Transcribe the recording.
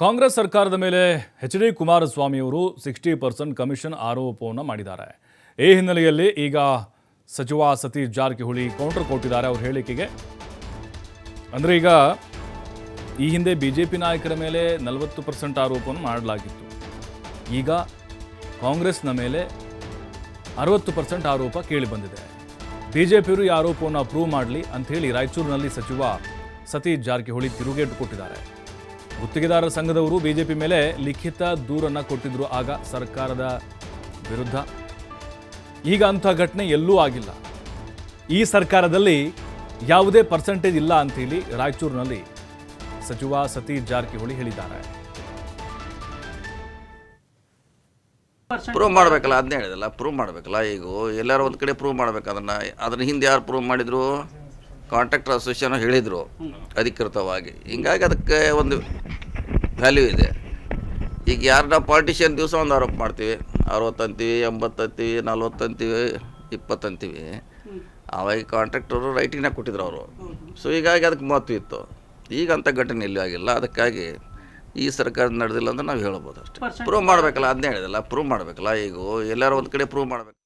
ಕಾಂಗ್ರೆಸ್ ಸರ್ಕಾರದ ಮೇಲೆ ಎಚ್.ಡಿ. ಕುಮಾರಸ್ವಾಮಿಯವರು 60% ಕಮಿಷನ್ ಆರೋಪವನ್ನು ಮಾಡಿದ್ದಾರೆ. ಈ ಹಿನ್ನೆಲೆಯಲ್ಲಿ ಈಗ ಸಚಿವ ಸತೀಶ್ ಜಾರಕಿಹೊಳಿ ಕೌಂಟರ್ ಕೊಟ್ಟಿದ್ದಾರೆ ಅವರ ಹೇಳಿಕೆಗೆ. ಅಂದರೆ ಈಗ ಈ ಹಿಂದೆ ಬಿಜೆಪಿ ನಾಯಕರ ಮೇಲೆ 40% ಆರೋಪವನ್ನು ಮಾಡಲಾಗಿತ್ತು. ಈಗ ಕಾಂಗ್ರೆಸ್ನ ಮೇಲೆ 60% ಆರೋಪ ಕೇಳಿ ಬಂದಿದೆ. ಬಿಜೆಪಿಯವರು ಈ ಆರೋಪವನ್ನು ಪ್ರೂವ್ ಮಾಡಲಿ ಅಂಥೇಳಿ ರಾಯಚೂರಿನಲ್ಲಿ ಸಚಿವ ಸತೀಶ್ ಜಾರಕಿಹೊಳಿ ತಿರುಗೇಟು ಕೊಟ್ಟಿದ್ದಾರೆ. ಗುತ್ತಿಗೆದಾರರ ಸಂಘದವರು ಬಿಜೆಪಿ ಮೇಲೆ ಲಿಖಿತ ದೂರನ್ನು ಕೊಟ್ಟಿದ್ರು ಆಗ ಸರ್ಕಾರದ ವಿರುದ್ಧ. ಈಗ ಅಂಥ ಘಟನೆ ಎಲ್ಲೂ ಆಗಿಲ್ಲ. ಈ ಸರ್ಕಾರದಲ್ಲಿ ಯಾವುದೇ ಪರ್ಸೆಂಟೇಜ್ ಇಲ್ಲ ಅಂತೇಳಿ ರಾಯಚೂರಿನಲ್ಲಿ ಸಚಿವ ಸತೀಶ್ ಜಾರಕಿಹೊಳಿ ಹೇಳಿದ್ದಾರೆ. ಪ್ರೂವ್ ಮಾಡಬೇಕಲ್ಲ, ಅದನ್ನೇ ಹೇಳಿದಲ್ಲ, ಪ್ರೂವ್ ಮಾಡಬೇಕಲ್ಲ. ಈಗ ಎಲ್ಲರೂ ಒಂದು ಕಡೆ ಪ್ರೂವ್ ಮಾಡಬೇಕು. ಅದನ್ನು ಹಿಂದೆ ಯಾರು ಪ್ರೂವ್ ಮಾಡಿದರು? ಕಾಂಟ್ರಾಕ್ಟರ್ ಅಸೋಸಿಯೇಷನ್ ಹೇಳಿದರು ಅಧಿಕೃತವಾಗಿ. ಹಿಂಗಾಗಿ ಅದಕ್ಕೆ ಒಂದು ವ್ಯಾಲ್ಯೂ ಇದೆ. ಈಗ ಯಾರನ್ನ ಪಾಲಿಟಿಷಿಯನ್ ದಿವಸ ಒಂದು ಆರೋಪ ಮಾಡ್ತೀವಿ, 60 ಅಂತೀವಿ, 80 ಅಂತೀವಿ, 40 ಅಂತೀವಿ, 20 ಅಂತೀವಿ. ಅವಾಗ ಕಾಂಟ್ರಾಕ್ಟರು ರೈಟಿಂಗ್ನಾಗ ಕೊಟ್ಟಿದ್ರು ಅವರು. ಸೊ ಹೀಗಾಗಿ ಅದಕ್ಕೆ ಮಹತ್ವ ಇತ್ತು. ಈಗ ಅಂಥ ಘಟನೆ ಎಲ್ಲೂ ಆಗಿಲ್ಲ. ಅದಕ್ಕಾಗಿ ಈ ಸರ್ಕಾರ ನಡೆದಿಲ್ಲ ಅಂತ ನಾವು ಹೇಳ್ಬೋದು ಅಷ್ಟೇ. ಪ್ರೂವ್ ಮಾಡಬೇಕಲ್ಲ, ಅದನ್ನೇ ಹೇಳಿದಲ್ಲ, ಪ್ರೂವ್ ಮಾಡಬೇಕಲ್ಲ. ಈಗ ಎಲ್ಲರೂ ಒಂದು ಕಡೆ ಪ್ರೂವ್ ಮಾಡಬೇಕು.